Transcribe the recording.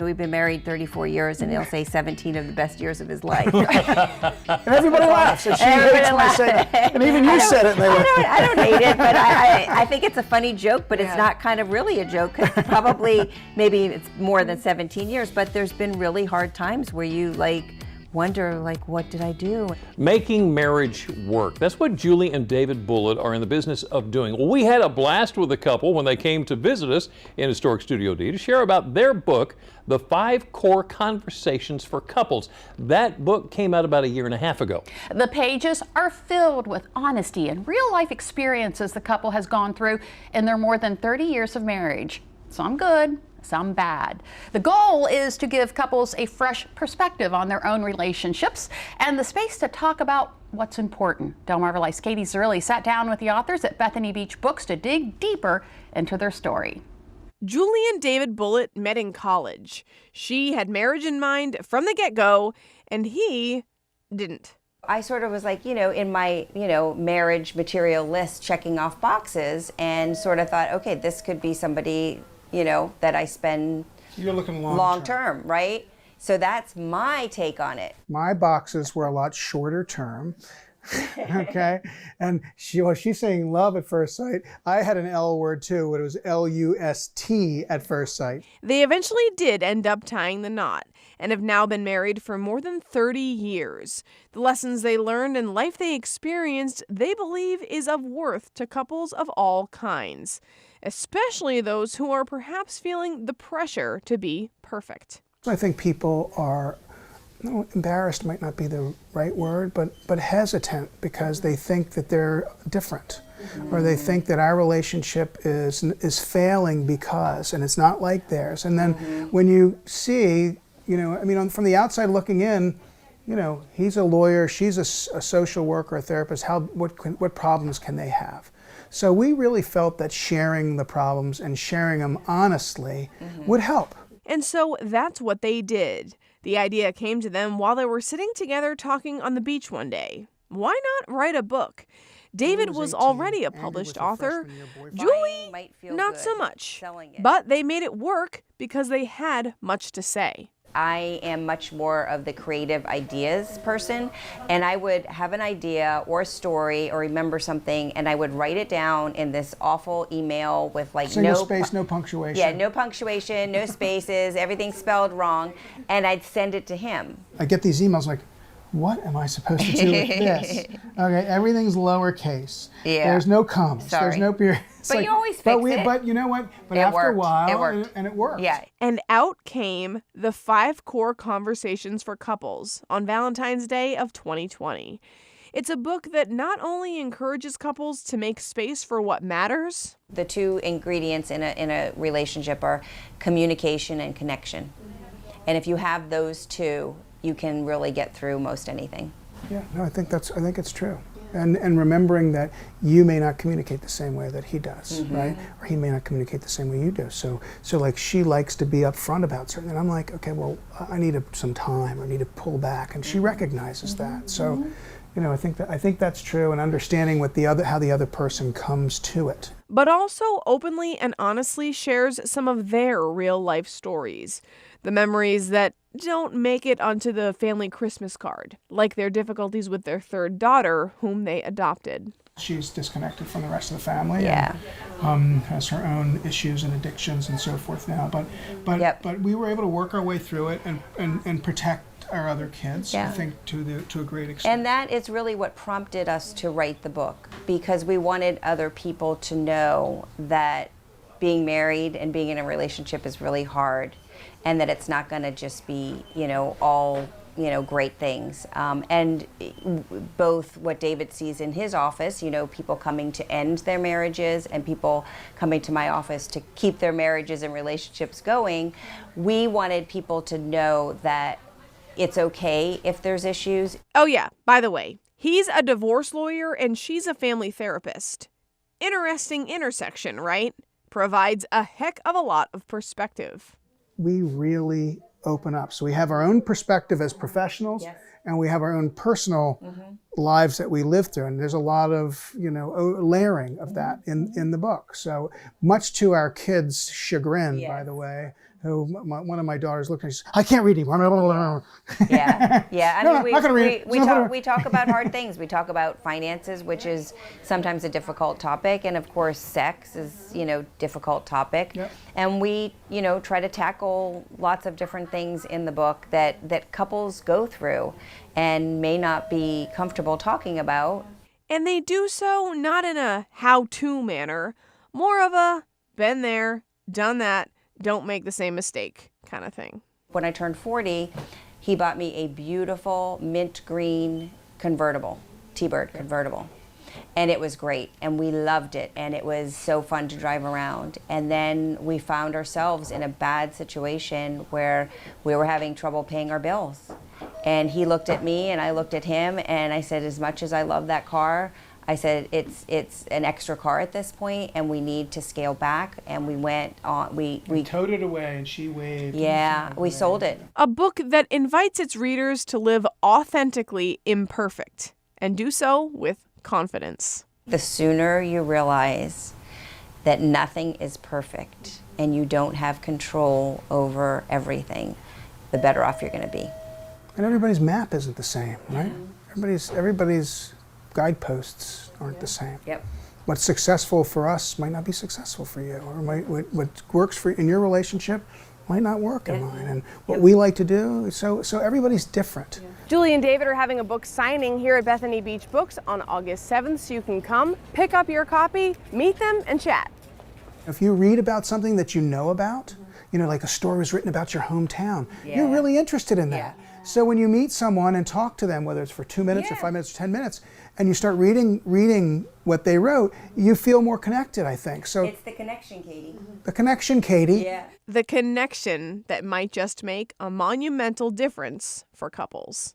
We've been married 34 years, and he'll say 17 of the best years of his life. And everybody laughs, and she hates when I say that. And even you said it. I don't hate it, but I think it's a funny joke, but it's not kind of really a joke, because probably maybe it's more than 17 years, but there's been really hard times where you wonder, what did I do? Making marriage work. That's what Julie and David Bullitt are in the business of doing. Well, we had a blast with the couple when they came to visit us in Historic Studio D to share about their book, The 5 Core Conversations for Couples. That book came out about 1.5 years ago. The pages are filled with honesty and real-life experiences the couple has gone through in their more than 30 years of marriage. Some good, some bad. The goal is to give couples a fresh perspective on their own relationships and the space to talk about what's important. Delmarva Life's Katie Zerilli sat down with the authors at Bethany Beach Books to dig deeper into their story. Julie and David Bullitt met in college. She had marriage in mind from the get-go, and he didn't. I sort of was in my, marriage material list, checking off boxes, and sort of thought, okay, this could be somebody, that I spend You're looking long term, right? So that's my take on it. My boxes were a lot shorter term. Okay, and she's saying love at first sight. I had an L word too, but it was L-U-S-T at first sight. They eventually did end up tying the knot and have now been married for more than 30 years. The lessons they learned and life they experienced, they believe is of worth to couples of all kinds, especially those who are perhaps feeling the pressure to be perfect. I think people are, embarrassed might not be the right word, but hesitant because they think that they're different, or they think that our relationship is failing because, and it's not like theirs. And then when you see, from the outside looking in, he's a lawyer, she's a social worker, a therapist. What problems can they have? So we really felt that sharing the problems and sharing them honestly would help. And so that's what they did. The idea came to them while they were sitting together talking on the beach one day. Why not write a book? David was already a published author. Julie, not so much. But they made it work because they had much to say. I am much more of the creative ideas person, and I would have an idea or a story or remember something, and I would write it down in this awful email with single space, no punctuation. Yeah, no punctuation, no spaces, everything spelled wrong, and I'd send it to him. I get these emails like, what am I supposed to do with this? Okay, everything's lowercase. Yeah. There's no commas. Sorry. There's no period. But you always fix it. But you know what? But It after worked. a while, It worked. And it worked. Yeah. And out came the 5 Core Conversations for Couples on Valentine's Day of 2020. It's a book that not only encourages couples to make space for what matters. The two ingredients in a relationship are communication and connection. And if you have those two, you can really get through most anything. Yeah, no, I think it's true. And remembering that you may not communicate the same way that he does, right? Or he may not communicate the same way you do. So she likes to be upfront about something, and I'm like, okay, well, I need some time. I need to pull back, and she recognizes that. So, I think that's true, and understanding how the other person comes to it. But also openly and honestly shares some of their real life stories. The memories that don't make it onto the family Christmas card, like their difficulties with their third daughter, whom they adopted. She's disconnected from the rest of the family. Yeah. And has her own issues and addictions and so forth now. But we were able to work our way through it and protect our other kids, I think, to a great extent. And that is really what prompted us to write the book, because we wanted other people to know that being married and being in a relationship is really hard, and that it's not going to just be, all, great things. And both what David sees in his office, people coming to end their marriages and people coming to my office to keep their marriages and relationships going, we wanted people to know that it's okay if there's issues. Oh yeah, by the way, he's a divorce lawyer and she's a family therapist. Interesting intersection, right? Provides a heck of a lot of perspective. We really open up. So we have our own perspective as professionals, and we have our own personal lives that we live through. And there's a lot of, layering of that in the book. So much to our kids' chagrin, by the way, who one of my daughters looked at me, she said, I can't read anymore. Yeah, yeah. I No, mean, not gonna read. we talk about hard things. We talk about finances, which is sometimes a difficult topic, and of course, sex is difficult topic. Yep. And we try to tackle lots of different things in the book that couples go through, and may not be comfortable talking about. And they do so not in a how-to manner, more of a been there, done that, don't make the same mistake kind of thing. When I turned 40, he bought me a beautiful mint green convertible, T-Bird convertible. And it was great, and we loved it, and it was so fun to drive around. And then we found ourselves in a bad situation where we were having trouble paying our bills. And he looked at me, and I looked at him, and I said, as much as I love that car, I said, it's an extra car at this point, and we need to scale back. And we went on, we towed it away, and she waved. Yeah, we sold it. A book that invites its readers to live authentically imperfect and do so with confidence. The sooner you realize that nothing is perfect and you don't have control over everything, the better off you're going to be. And everybody's map isn't the same, right? Everybody's guideposts aren't the same. Yep. What's successful for us might not be successful for you, or what works for in your relationship might not work in mine. And what we like to do, so everybody's different. Julie and David are having a book signing here at Bethany Beach Books on August 7th, so you can come, pick up your copy, meet them, and chat. If you read about something that you know about, like a story was written about your hometown, you're really interested in that. So when you meet someone and talk to them, whether it's for 2 minutes or 5 minutes or 10 minutes, and you start reading what they wrote, you feel more connected, I think. So It's the connection, Katie. the connection, Katie. Yeah. The connection that might just make a monumental difference for couples.